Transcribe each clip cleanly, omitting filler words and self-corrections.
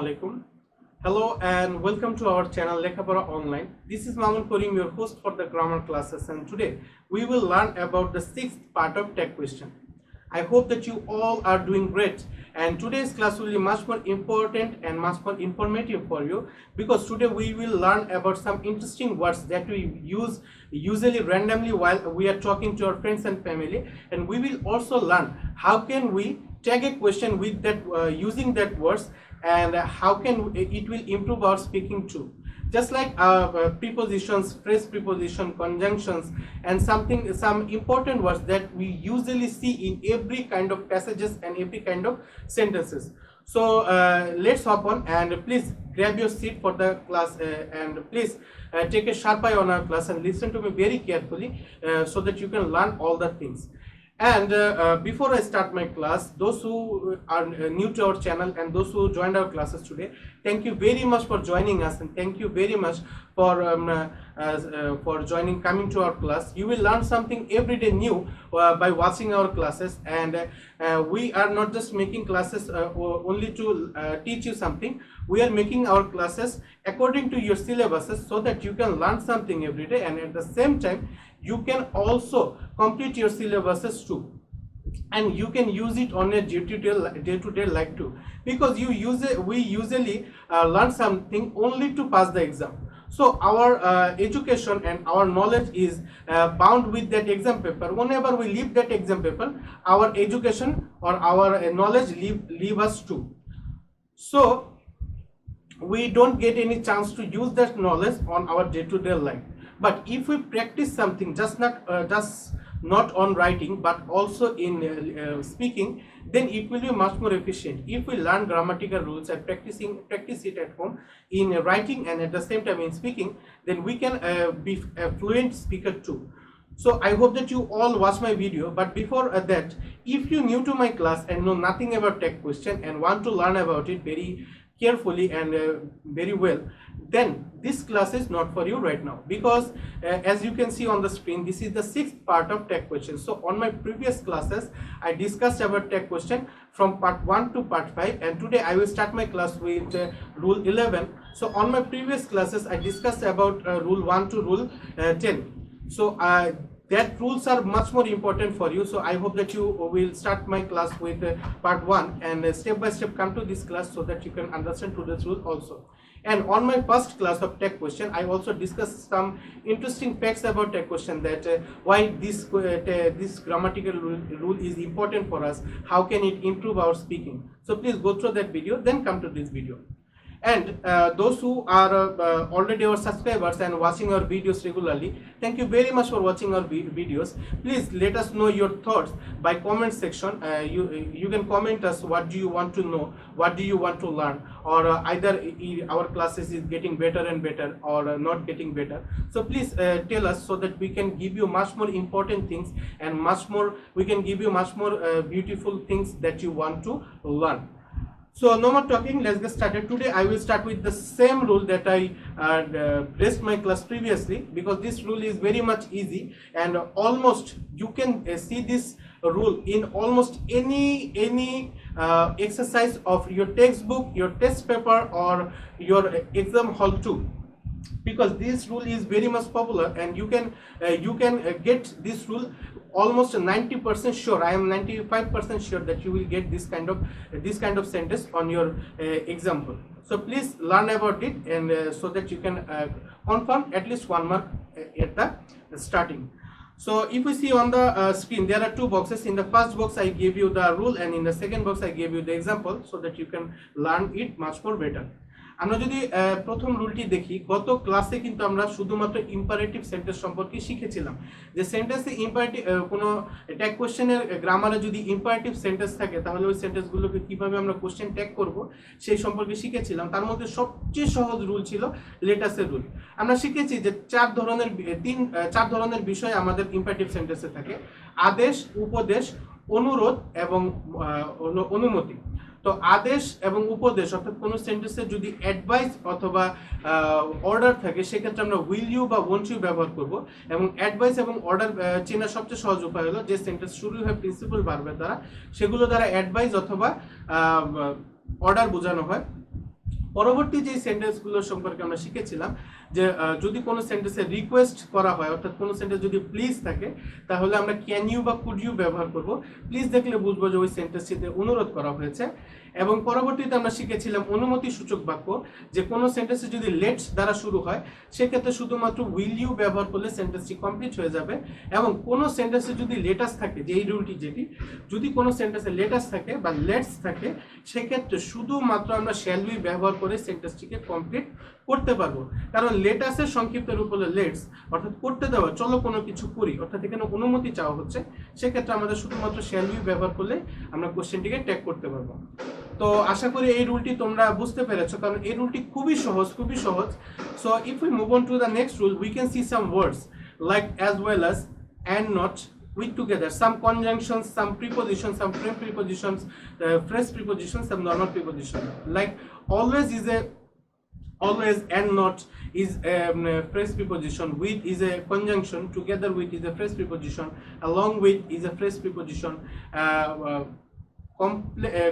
Assalamualaikum. Hello and welcome to our channel Lekhapara Online. This is Mamun Karim, your host for the grammar classes, and today we will learn about the sixth part of tech question. I hope that you all are doing great, and today's class will be much more important and much more informative for you, because today we will learn about some interesting words that we use usually randomly while we are talking to our friends and family, and we will also learn how can we tag a question with that using that words, and how can it will improve our speaking too. Just like prepositions, phrase preposition, conjunctions, and some important words that we usually see in every kind of passages and every kind of sentences. So let's hop on, and please grab your seat for the class, and please take a sharp eye on our class and listen to me very carefully, so that you can learn all the things. And before I start my class, those who are new to our channel and those who joined our classes today, thank you very much for joining us, and thank you very much for coming to our class. You will learn something every day new by watching our classes, and we are not just making classes only to teach you something. We are making our classes according to your syllabuses, so that you can learn something every day, and at the same time you can also complete your syllabuses too, and you can use it on a day-to-day life too, because we usually learn something only to pass the exam. So our education and our knowledge is bound with that exam paper. Whenever we leave that exam paper, our education or our knowledge leave us too. So we don't get any chance to use that knowledge on our day-to-day life. But if we practice something, just not on writing but also in speaking, then it will be much more efficient. If we learn grammatical rules and practice it at home in writing and at the same time in speaking, then we can be a fluent speaker too. So I hope that you all watch my video. But before that, if you're new to my class and know nothing about tech question and want to learn about it very carefully and very well, then this class is not for you right now, because as you can see on the screen, this is the sixth part of tech question. So on my previous classes I discussed about tech question from part 1 to part 5, and today I will start my class with rule 11. So on my previous classes I discussed about rule 1 to rule 10. So that rules are much more important for you. So I hope that you will start my class with part 1 and step by step come to this class, so that you can understand today's rule also. And on my first class of tech question, I also discussed some interesting facts about tech question, that why this grammatical rule is important for us, how can it improve our speaking. So please go through that video, then come to this video. And those who are already our subscribers and watching our videos regularly, thank you very much for watching our videos. Please let us know your thoughts by comment section. You can comment us what do you want to know, what do you want to learn, or either our classes is getting better and better or not getting better. So please tell us, so that we can give you much more important things, and we can give you much more beautiful things that you want to learn. So no more talking, let's get started. Today I will start with the same rule that I raised my class previously, because this rule is very much easy, and almost you can see this rule in almost any exercise of your textbook, your test paper, or your exam hall too, because this rule is very much popular, and you can get this rule almost 90% sure. I am 95% sure that you will get this kind of sentence on your example. So please learn about it, and so that you can confirm at least 1 mark at the starting. So if we see on the screen, there are two boxes. In the first box I gave you the rule, and in the second box I gave you the example, so that you can learn it much more better. আমরা যদি প্রথম রুলটি দেখি, গত ক্লাসে কিন্তু আমরা শুধুমাত্র imperative sentence সম্পর্কে শিখেছিলাম, যে সেন্টেন্সে ইম্পারেটিভ কোনো ট্যাগ কোশ্চেনের গ্রামারে যদি ইম্পারেটিভ সেন্টেন্স থাকে, তাহলে ওই সেন্টেন্সগুলোকে কিভাবে আমরা কোশ্চেন ট্যাগ করব সেই সম্পর্কে শিখেছিলাম। তার মধ্যে সবচেয়ে সহজ রুল ছিল লেটাসের রুল। আমরা শিখেছি যে চার ধরনের বিষয় আমাদের ইম্পারেটিভ সেন্টেন্সে থাকে: আদেশ, উপদেশ, অনুরোধ এবং অনুমতি। তো আদেশ এবং উপদেশ অর্থাৎ কোন সেন্টেন্সে যদি অ্যাডভাইস অথবা অর্ডার থাকে, সেক্ষেত্রে আমরা উইল ইউ বা ওয়ন্ট ইউ ব্যবহার করব। এবং অ্যাডভাইস এবং অর্ডার চেনার সবচেয়ে সহজ উপায় হলো যে সেন্টেন্স শুরু হয় প্রিন্সিপাল ভার্বের দ্বারা, সেগুলো দ্বারা অ্যাডভাইস অথবা অর্ডার বোঝানো হয়। পরবর্তী যে সেন্টেন্সগুলো সম্পর্কে আমরা শিখেছিলাম যে যদি কোনো সেন্টেন্সে রিকোয়েস্ট করা হয়, অর্থাৎ কোনো সেন্টেন্স যদি প্লিজ থাকে, তাহলে আমরা ক্যান ইউ বা কুড ইউ ব্যবহার করব। প্লিজ দেখলে বুঝবো যে ওই সেন্টেন্সটিতে অনুরোধ করা হয়েছে। এবং পরবর্তীতে আমরা শিখেছিলাম অনুমতি সূচক বাক্য, যে কোনো সেন্টেন্সে যদি লেটস দ্বারা শুরু হয় সেক্ষেত্রে শুধুমাত্র উইল ইউ ব্যবহার করলে সেন্টেন্সটি কমপ্লিট হয়ে যাবে। এবং কোনো সেন্টেন্সে যদি লেটাস থাকে, যে এই রুলটি যেটি, যদি কোনো সেন্টেন্সে লেটাস থাকে বা লেটস থাকে সেক্ষেত্রে শুধুমাত্র আমরা শ্যাল উই ব্যবহার করে সেন্টেন্সটিকে কমপ্লিট করতে পারবো। কারণ লেটাসের সংক্ষিপ্ত রূপ হলো লেটস, অর্থাৎ করতে দেওয়া, চলো কোনো কিছু করি, অর্থাৎ এখানে অনুমতি চাওয়া হচ্ছে। সেক্ষেত্রে আমাদের শুধুমাত্র শ্যাল উই ব্যবহার করলে আমরা কোশ্চেনটিকে ট্যাগ করতে পারবো। তো আশা করি এই রুলটি তোমরা বুঝতে পেরেছো, কারণ এই রুলটি খুবই সহজ, খুবই সহজ। So if we move on to the next rule, we can see some words like as well as and not with together, some conjunctions, some prepositions, some frame prepositions, phrase prepositions, some normal preposition. Like always is a always, and not is a phrase preposition, with is a conjunction, together with is a phrase preposition, along with is a phrase preposition,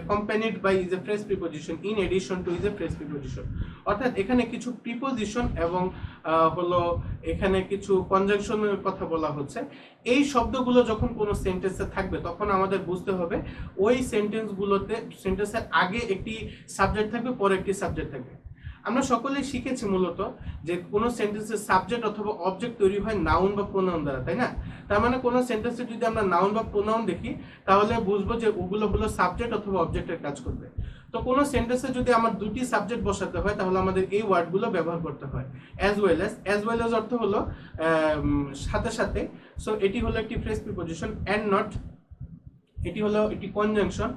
accompanied by is a phrase preposition, in addition to is a phrase preposition. অর্থাৎ এখানে কিছু preposition এবং হলো এখানে কিছু কনজাংশনের কথা বলা হচ্ছে। এই শব্দগুলো যখন কোনো সেন্টেন্সে থাকবে তখন আমাদের বুঝতে হবে ওই সেন্টেন্সগুলোতে সেন্টেন্সের আগে একটি সাবজেক্ট থাকবে, পরে একটি সাবজেক্ট থাকবে। আমরা সকলেই শিখেছি মূলত যে কোনো সেন্টেন্সের সাবজেক্ট অথবা অবজেক্ট তৈরি হয় নাউন বা প্রোনাউন দ্বারা, তাই না? তার মানে কোনো সেন্টেন্সে যদি আমরা নাউন বা প্রোনাউন দেখি তাহলে বুঝবো যে ওগুলো হলো সাবজেক্ট অথবা অবজেক্টের কাজ করবে। তো কোনো সেন্টেন্সে যদি আমার দুটি সাবজেক্ট বসাতে হয় তাহলে আমাদের এই ওয়ার্ডগুলো ব্যবহার করতে হয়। অ্যাজ ওয়েল অ্যাজ অর্থ হলো সাথে সাথে। সো এটি হলো একটি ফ্রেজ প্রিপোজিশন। অ্যান্ড নট এটি হলো একটি কনজাংশন।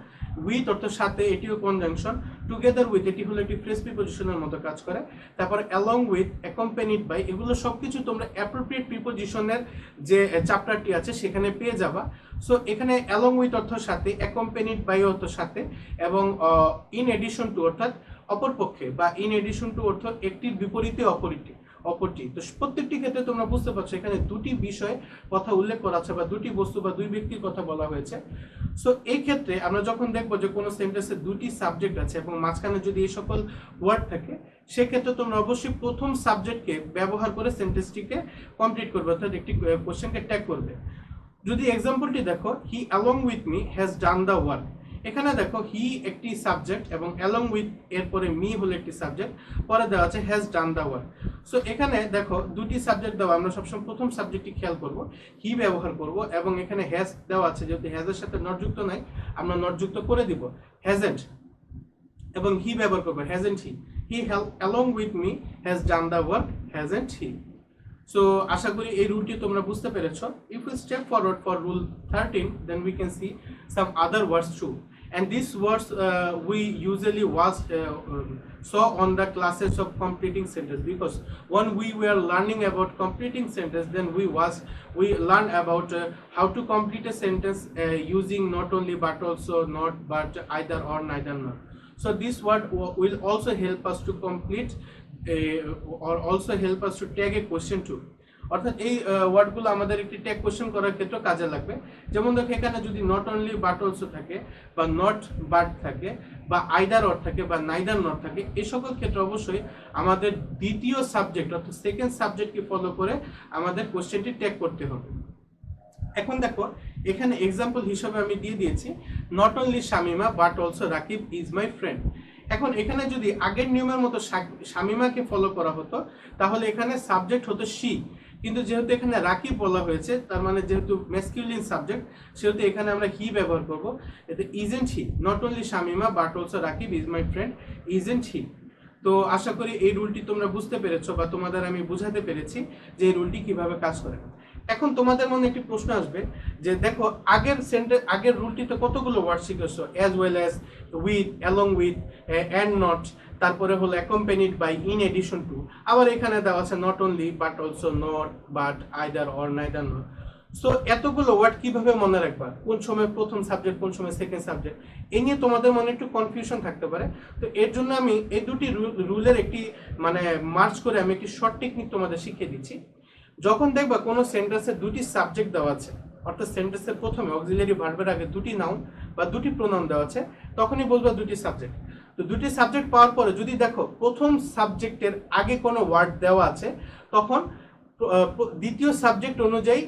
উইথ অর্থ সাথে, এটিও কনজাংশন। টুগেদার উইথ এটি হলো একটি ফ্রেজ প্রিপোজিশনের মতো কাজ করে। তারপর অ্যালং উইথ, অ্যাকম্পানিড বাই, এগুলো সবকিছু তোমরা অ্যাপ্রোপ্রিয়েট প্রিপোজিশনের যে চ্যাপ্টারটি আছে সেখানে পেয়ে যাবা। সো এখানে অ্যালং উইথ অর্থ সাথে, অ্যাকম্পানিড বাই অর্থ সাথে, এবং ইন এডিশন টু অর্থাৎ অপরপক্ষে, বা ইন এডিশন টু অর্থ একটির বিপরীতে অপরটি। তো প্রত্যেকটি ক্ষেত্রে তোমরা বুঝতে পারছো এখানে দুটি বিষয় কথা উল্লেখ করা আছে, বা দুটি বস্তু বা দুই ব্যক্তির কথা বলা হয়েছে। সো এই ক্ষেত্রে আমরা যখন দেখবো যে কোনো সেন্টেন্সে দুটি সাবজেক্ট আছে এবং মাঝখানে যদি এই সকল ওয়ার্ড থাকে সেক্ষেত্রে তোমরা অবশ্যই প্রথম সাবজেক্টকে ব্যবহার করে সেন্টেন্সটিকে কমপ্লিট করবে, অর্থাৎ একটি কোশ্চেনকে ট্যাগ করবে। যদি এক্সাম্পলটি দেখো, he along with me has done the work. এখানে দেখো হি একটি সাবজেক্ট এবং অ্যালং উইথ এরপরে মি হলো একটি সাবজেক্ট, পরে দেওয়া আছে has done the work. So এখানে দেখো দুটি সাবজেক্ট দেওয়া, আমরা সবসময় প্রথম সাবজেক্টটি খেয়াল করব, হি ব্যবহার করব, এবং এখানে হ্যাজ দেওয়া আছে, যেহেতু হ্যাজের সাথে নট যুক্ত নাই আমরা নট যুক্ত করে দিব, হ্যাজেন্ট, এবং হি ব্যবহার করবো hasn't he. He along with me has done the work, hasn't he. So আশা করি এই রুলটি তোমরা বুঝতে পেরেছো। If we step forward for rule 13, then we can see some other words too. And these words we usually saw on the classes of completing sentence, because when we were learning about completing sentence, then we learned about how to complete a sentence using not only but also not, but either or, neither nor. So this word will also help us to complete or also help us to tag a question too. অর্থাৎ এই ওয়ার্ডগুলো আমাদের একটি tag question করার ক্ষেত্রে কাজে লাগবে। যেমন দেখো এখানে যদি নট অনলি বাট অলসো থাকে, বা নট বাট থাকে, বা আইদার অর থাকে, বা নাইদার নট থাকে, এই সকল ক্ষেত্রে অবশ্যই আমাদের দ্বিতীয় সাবজেক্ট অর্থাৎ সেকেন্ড সাবজেক্টকে ফলো করে আমাদের কোশ্চেনটি ট্যাগ করতে হবে। এখন দেখো এখানে এক্সাম্পল হিসেবে আমি দিয়ে দিয়েছি not only Shamima but also Rakib is my friend. এখন এখানে যদি আগের নিয়মের মতো শামিমাকে ফলো করা হতো তাহলে এখানে সাবজেক্ট হতো শি, কিন্তু যেহেতু এখানে রাকিব বলা হয়েছে তার মানে যেহেতু ম্যাসকিউলিন সাবজেক্ট সেহেতু এখানে আমরা হি ব্যবহার করব। এতে isn't he, not only Shamima but also Rakib is my friend, isn't he. তো আশা করি এই রুলটি তোমরা বুঝতে পেরেছো, বা তোমাদের আমি বুঝাতে পেরেছি যে এই রুলটি কিভাবে কাজ করে। এখন তোমাদের মনে একটি প্রশ্ন আসবে যে দেখো আগের রুলটিতে কতগুলো ওয়ার্ড শিখেছো, as well as, with, along with, and not, তারপরে হলো accompanied by, in addition to, আবার এখানে দেওয়া আছে not only but also, not, but, either or, neither not. So এতগুলো ওয়ার্ড কিভাবে মনে রাখবা, কোন সময় প্রথম সাবজেক্ট কোন সময় সেকেন্ড সাবজেক্ট, এই নিয়ে তোমাদের মনে একটু কনফিউশন থাকতে পারে। তো এর জন্য আমি এই দুটি রুলের একটি মার্চ করে আমি একটি শর্ট টেকনিক তোমাদের শিখিয়ে দিচ্ছি। যখন দেখবা কোনো সেন্টেন্সে দুটি সাবজেক্ট দেওয়া আছে, অর্থাৎ সেন্টেন্সের প্রথমে অক্সিলারি ভার্বের আগে দুটি নাউন বা দুটি প্রোনাউন দেওয়া আছে, তখনই বলবা দুটি সাবজেক্ট। তো দুটি সাবজেক্ট পাওয়ার পরে যদি দেখো প্রথম সাবজেক্টের আগে কোনো ওয়ার্ড দেওয়া আছে, তখন দ্বিতীয় সাবজেক্ট অনুযায়ী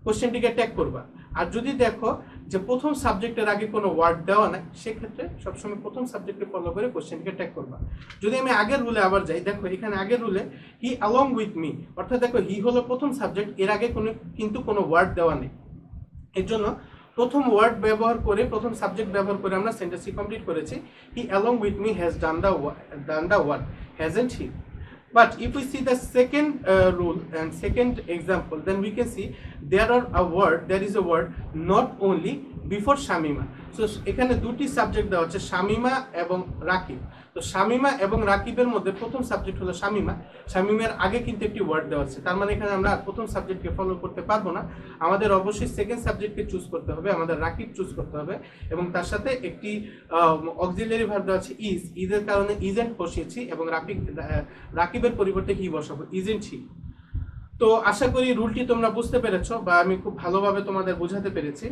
কোশ্চেনটিকে ট্যাগ করবা। আর যদি দেখো যে প্রথম সাবজেক্টের আগে কোনো ওয়ার্ড দেওয়া নাই, সেক্ষেত্রে সবসময় প্রথম সাবজেক্টকে ফলো করে কোশ্চেনটিকে ট্যাগ করবা। যদি আমি আগের রুলে আবার যাই, দেখো এখানে আগের রুলে হি অ্যালং উইথ মি, অর্থাৎ দেখো হি হলো প্রথম সাবজেক্ট, এর আগে কিন্তু কোনো ওয়ার্ড দেওয়া নেই। এর জন্য প্রথম ওয়ার্ড ব্যবহার করে, প্রথম সাবজেক্ট ব্যবহার করে আমরা সেন্টেন্সটি কমপ্লিট করেছি। He along with me has done the work, hasn't he? But if we see the second rule and second example, then we can see there is a word not only before Shamima. So এখানে দুটি subject দেওয়া হচ্ছে, শামিমা এবং রাকিব। তো শামিমা এবং রাকিবের মধ্যে প্রথম সাবজেক্ট হলো শামিমা, শামিমার আগে কিন্তু একটি ওয়ার্ড দেওয়া আছে। তার মানে এখানে আমরা প্রথম সাবজেক্টকে ফলো করতে পারবো না, আমাদের অবশ্যই সেকেন্ড সাবজেক্টকে চুজ করতে হবে, আমাদের রাকিব চুজ করতে হবে, এবং তার সাথে একটি অক্সিলারি ভার্ব দেওয়া আছে ইজ, ইজের কারণে ইজেন্ট বসিয়েছি এবং রাকিবের পরিবর্তে হি বসাবো, ইজেন্ট হি। তো আশা করি রুলটি তোমরা বুঝতে পেরেছো বা আমি খুব ভালোভাবে তোমাদের বোঝাতে পেরেছি।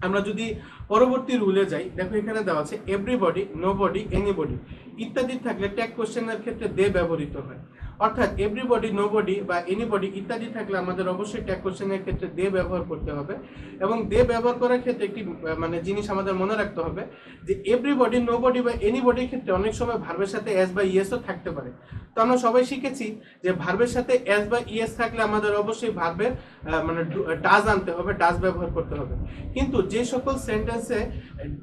আমরা যদি পরবর্তী রুলে যাই, দেখো এখানে দেওয়া আছে এভরিবডি, নোবডি, এনিবডি ইত্যাদি থাকলে ট্যাগ কোশ্চেনের ক্ষেত্রে দে ব্যবহৃত হয়। অর্থাৎ এভরিবডি, নোবডি বা এনিবডি ইত্যাদি থাকলে আমাদের অবশ্যই ট্যাগ কোশ্চেনের ক্ষেত্রে দে ব্যবহার করতে হবে। এবং দে ব্যবহার করার ক্ষেত্রে একটি জিনিস আমাদের মনে রাখতে হবে যে এভরিবডি, নোবডি বা এনিবডির ক্ষেত্রে অনেক সময় ভার্বের সাথে এস বা ইএসও থাকতে পারে। তো আমরা সবাই শিখেছি যে ভার্বের সাথে এস বা ইএস থাকলে আমাদের অবশ্যই ভার্বের ডাজ আনতে হবে, ডাজ ব্যবহার করতে হবে। কিন্তু যে সকল সেন্টেন্সে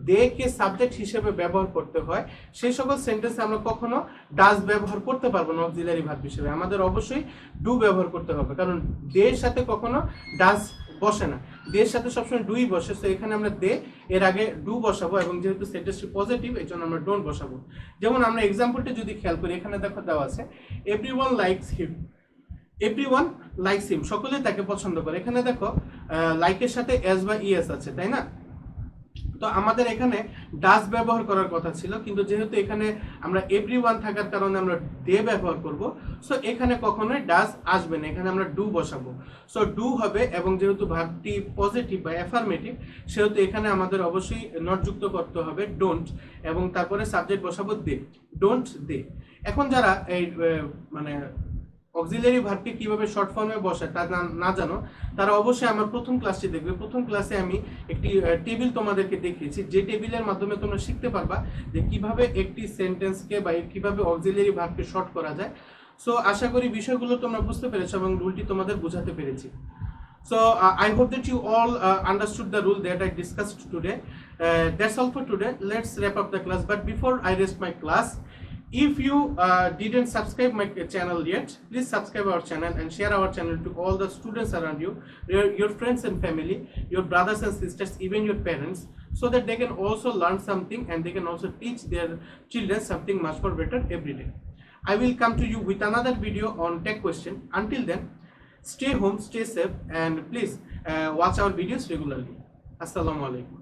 দে কে সাবজেক্ট হিসেবে ব্যবহার করতে হয়, সেই সকল সেন্টেন্সে আমরা কখনো ডাজ ব্যবহার করতে পারবো না অক্সিলারি ভার্ব হিসেবে, আমাদের অবশ্যই ডু ব্যবহার করতে হবে, কারণ দে এর সাথে কখনো ডাজ বসে না, দে এর সাথে সবসময় ডুই বসে। তো এখানে আমরা দে এর আগে ডু বসাবো, এবং যেহেতু সেন্টেন্সটি পজিটিভ এই জন্য আমরা ডোন্ট বসাবো। যেমন আমরা এক্সাম্পলটা যদি খেয়াল করি, এখানে দেখো দেওয়া আছে everyone likes him, everyone likes him, সকলে তাকে পছন্দ করে। এখানে দেখো লাইকের সাথে এস বা ইএস আছে, তাই না? তো আমাদের এখানে ডাজ ব্যবহার করার কথা ছিল, কিন্তু যেহেতু এখানে আমরা এভরিওয়ান থাকার কারণে আমরা দে ব্যবহার করব, সো এখানে কখনোই ডাজ আসবে না, এখানে আমরা ডু বসাবো। সো ডু হবে, এবং যেহেতু ভার্বটি পজিটিভ বা অ্যাফার্মেটিভ, সেহেতু এখানে আমাদের অবশ্যই নট যুক্ত করতে হবে ডোন্ট, এবং তারপরে সাবজেক্ট বসাবো দে, ডোন্ট দে। এখন যারা এই অক্সিলারি ভার্বকে কিভাবে শর্ট ফর্মে বসায় তা না জানো, তারা অবশ্যই আমার প্রথম ক্লাসটি দেখবে। প্রথম ক্লাসে আমি একটি টেবিল তোমাদেরকে দেখিয়েছি, যে টেবিলের মাধ্যমে তোমরা শিখতে পারবা যে কিভাবে একটি সেন্টেন্সকে বা কিভাবে অক্সিলারি ভার্বকে শর্ট করা যায়। সো আশা করি বিষয়গুলো তোমরা বুঝতে পেরেছো এবং রুলটি তোমাদের বোঝাতে পেরেছি। So I hope that you all understood the rule that I discussed today. That's all for today. Let's wrap up the class. But before I rest my class, if you didn't subscribe my channel yet, please subscribe our channel and share our channel to all the students around you, your friends and family, your brothers and sisters, even your parents, so that they can also learn something and they can also teach their children something much more better every day. I will come to you with another video on tech question. Until then, stay home, stay safe, and please watch our videos regularly. Assalamu alaikum.